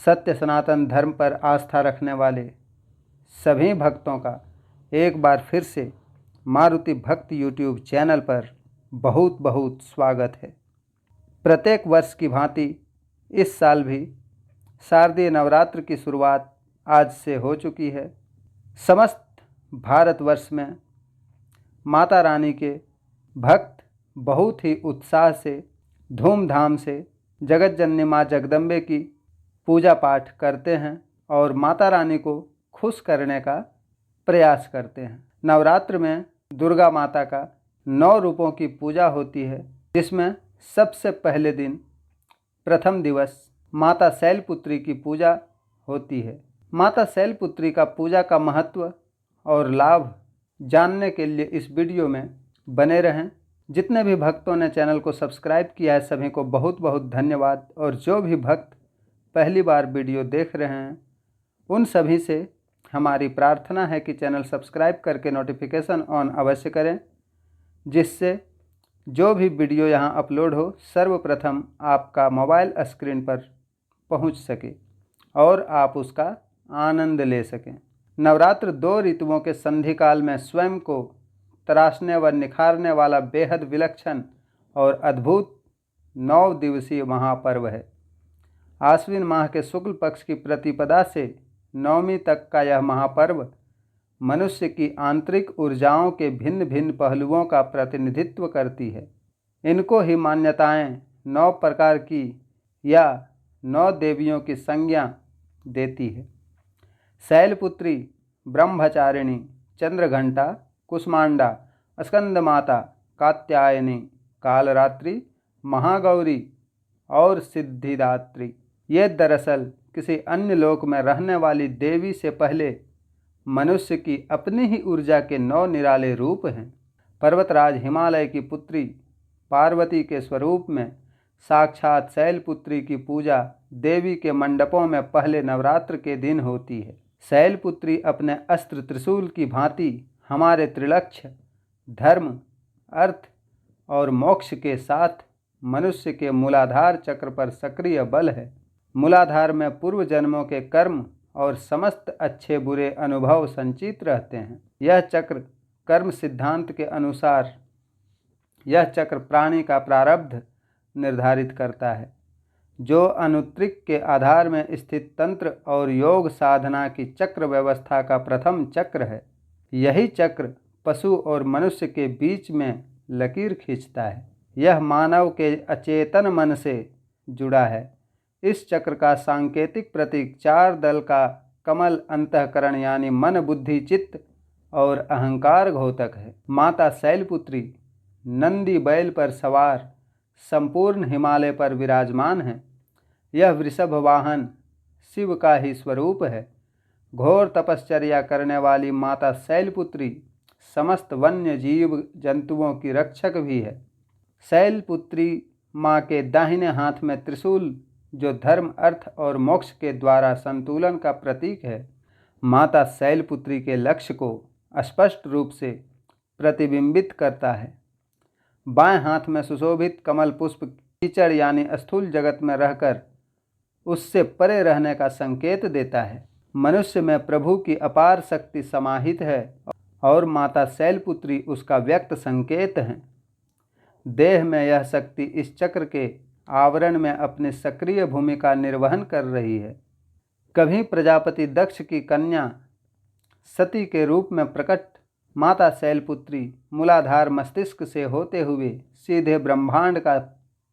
सत्य सनातन धर्म पर आस्था रखने वाले सभी भक्तों का एक बार फिर से मारुति भक्त यूट्यूब चैनल पर बहुत बहुत स्वागत है। प्रत्येक वर्ष की भांति इस साल भी शारदीय नवरात्र की शुरुआत आज से हो चुकी है। समस्त भारतवर्ष में माता रानी के भक्त बहुत ही उत्साह से धूमधाम से जगत जननी माँ जगदम्बे की पूजा पाठ करते हैं और माता रानी को खुश करने का प्रयास करते हैं। नवरात्र में दुर्गा माता का 9 रूपों की पूजा होती है, जिसमें सबसे पहले दिन प्रथम दिवस माता शैलपुत्री की पूजा होती है। माता शैलपुत्री का पूजा का महत्व और लाभ जानने के लिए इस वीडियो में बने रहें। जितने भी भक्तों ने चैनल को सब्सक्राइब किया है सभी को बहुत बहुत धन्यवाद, और जो भी भक्त पहली बार वीडियो देख रहे हैं उन सभी से हमारी प्रार्थना है कि चैनल सब्सक्राइब करके नोटिफिकेशन ऑन अवश्य करें, जिससे जो भी वीडियो यहाँ अपलोड हो सर्वप्रथम आपका मोबाइल स्क्रीन पर पहुँच सके और आप उसका आनंद ले सकें। नवरात्र 2 ऋतुओं के संधि काल में स्वयं को तराशने व निखारने वाला बेहद विलक्षण और अद्भुत 9 दिवसीय महापर्व है। आश्विन माह के शुक्ल पक्ष की प्रतिपदा से नवमी तक का यह महापर्व मनुष्य की आंतरिक ऊर्जाओं के भिन्न भिन्न पहलुओं का प्रतिनिधित्व करती है। इनको ही मान्यताएं 9 प्रकार की या 9 देवियों की संज्ञा देती है। शैलपुत्री, ब्रह्मचारिणी, चंद्रघंटा, कुष्मांडा, स्कंदमाता, कात्यायनी, कालरात्रि, महागौरी और सिद्धिदात्री। ये दरअसल किसी अन्य लोक में रहने वाली देवी से पहले मनुष्य की अपनी ही ऊर्जा के 9 निराले रूप हैं। पर्वतराज हिमालय की पुत्री पार्वती के स्वरूप में साक्षात शैलपुत्री की पूजा देवी के मंडपों में पहले नवरात्र के दिन होती है। शैलपुत्री अपने अस्त्र त्रिशूल की भांति हमारे त्रिलक्ष्य धर्म, अर्थ और मोक्ष के साथ मनुष्य के मूलाधार चक्र पर सक्रिय बल है। मूलाधार में पूर्व जन्मों के कर्म और समस्त अच्छे बुरे अनुभव संचित रहते हैं। यह चक्र कर्म सिद्धांत के अनुसार यह चक्र प्राणी का प्रारब्ध निर्धारित करता है, जो अनुत्रिक के आधार में स्थित तंत्र और योग साधना की चक्र व्यवस्था का प्रथम चक्र है। यही चक्र पशु और मनुष्य के बीच में लकीर खींचता है। यह मानव के अचेतन मन से जुड़ा है। इस चक्र का सांकेतिक प्रतीक 4 दल का कमल अंतःकरण यानी मन, बुद्धि, चित्त और अहंकार घोतक है। माता शैलपुत्री नंदी बैल पर सवार संपूर्ण हिमालय पर विराजमान है। यह वृषभ वाहन शिव का ही स्वरूप है। घोर तपश्चर्या करने वाली माता शैलपुत्री समस्त वन्य जीव जंतुओं की रक्षक भी है। शैलपुत्री माँ के दाहिने हाथ में त्रिशूल, जो धर्म, अर्थ और मोक्ष के द्वारा संतुलन का प्रतीक है, माता शैलपुत्री के लक्ष्य को स्पष्ट रूप से प्रतिबिंबित करता है। बाएं हाथ में सुशोभित कमल पुष्प कीचड़ यानी स्थूल जगत में रहकर उससे परे रहने का संकेत देता है। मनुष्य में प्रभु की अपार शक्ति समाहित है और माता शैलपुत्री उसका व्यक्त संकेत है। देह में यह शक्ति इस चक्र के आवरण में अपनी सक्रिय भूमिका निर्वहन कर रही है। कभी प्रजापति दक्ष की कन्या सती के रूप में प्रकट माता शैलपुत्री मूलाधार मस्तिष्क से होते हुए सीधे ब्रह्मांड का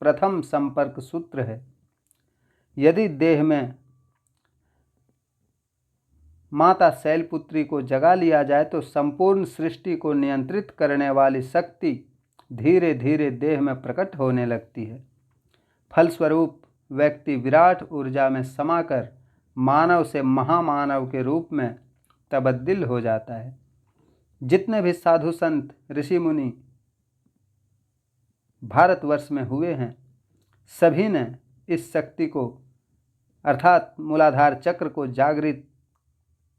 प्रथम संपर्क सूत्र है। यदि देह में माता शैलपुत्री को जगा लिया जाए तो संपूर्ण सृष्टि को नियंत्रित करने वाली शक्ति धीरे धीरे देह में प्रकट होने लगती है। फलस्वरूप व्यक्ति विराट ऊर्जा में समाकर मानव से महामानव के रूप में तब्दील हो जाता है। जितने भी साधु संत ऋषि मुनि भारतवर्ष में हुए हैं, सभी ने इस शक्ति को अर्थात मूलाधार चक्र को जागृत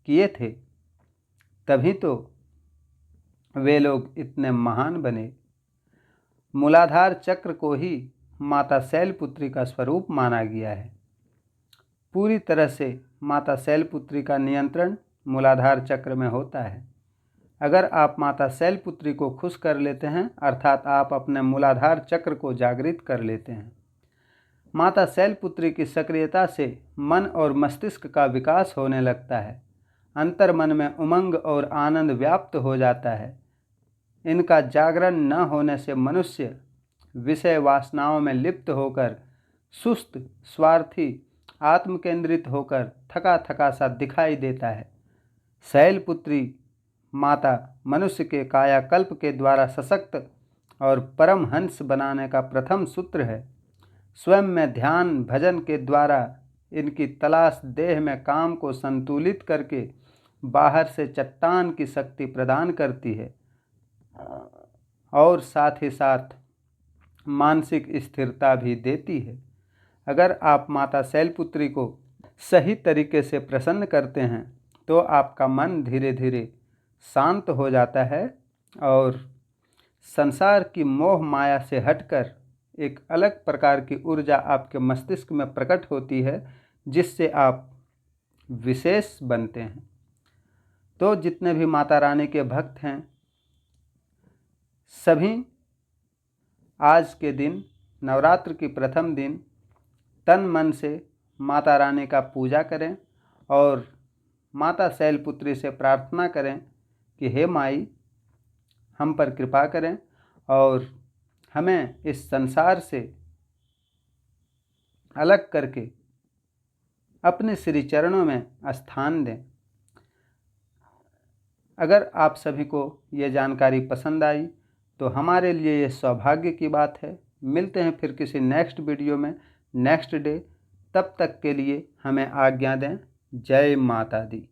किए थे, तभी तो वे लोग इतने महान बने। मूलाधार चक्र को ही माता शैलपुत्री का स्वरूप माना गया है। पूरी तरह से माता शैलपुत्री का नियंत्रण मूलाधार चक्र में होता है। अगर आप माता शैलपुत्री को खुश कर लेते हैं, अर्थात आप अपने मूलाधार चक्र को जागृत कर लेते हैं, माता शैलपुत्री की सक्रियता से मन और मस्तिष्क का विकास होने लगता है। अंतर्मन में उमंग और आनंद व्याप्त हो जाता है। इनका जागरण न होने से मनुष्य विषय वासनाओं में लिप्त होकर सुस्त, स्वार्थी, आत्मकेंद्रित होकर थका थका सा दिखाई देता है। शैलपुत्री माता मनुष्य के कायाकल्प के द्वारा सशक्त और परमहंस बनाने का प्रथम सूत्र है। स्वयं में ध्यान भजन के द्वारा इनकी तलाश देह में काम को संतुलित करके बाहर से चट्टान की शक्ति प्रदान करती है और साथ ही साथ मानसिक स्थिरता भी देती है। अगर आप माता शैलपुत्री को सही तरीके से प्रसन्न करते हैं तो आपका मन धीरे धीरे शांत हो जाता है और संसार की मोह माया से हटकर एक अलग प्रकार की ऊर्जा आपके मस्तिष्क में प्रकट होती है, जिससे आप विशेष बनते हैं। तो जितने भी माता रानी के भक्त हैं, सभी आज के दिन, नवरात्र की प्रथम दिन, तन मन से माता रानी का पूजा करें और माता शैलपुत्री से प्रार्थना करें कि हे माई, हम पर कृपा करें और हमें इस संसार से अलग करके अपने श्री चरणों में स्थान दें। अगर आप सभी को ये जानकारी पसंद आई तो हमारे लिए ये सौभाग्य की बात है। मिलते हैं फिर किसी नेक्स्ट वीडियो में, नेक्स्ट डे। तब तक के लिए हमें आज्ञा दें। जय माता दी।